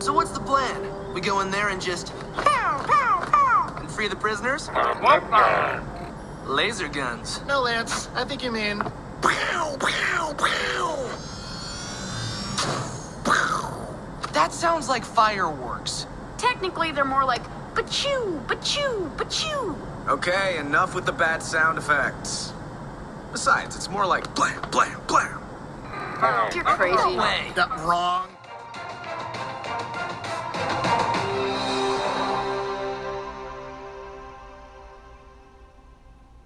So what's the plan? We go in there and just pow, pow, pow, and free the prisoners? Laser guns. No, Lance. I think you mean pow, pow, pow. That sounds like fireworks. Technically, they're more like ba-choo, ba-choo, ba-choo. Okay, enough with the bad sound effects. Besides, it's more like blam, blam, blam. You're crazy. No way. Wrong.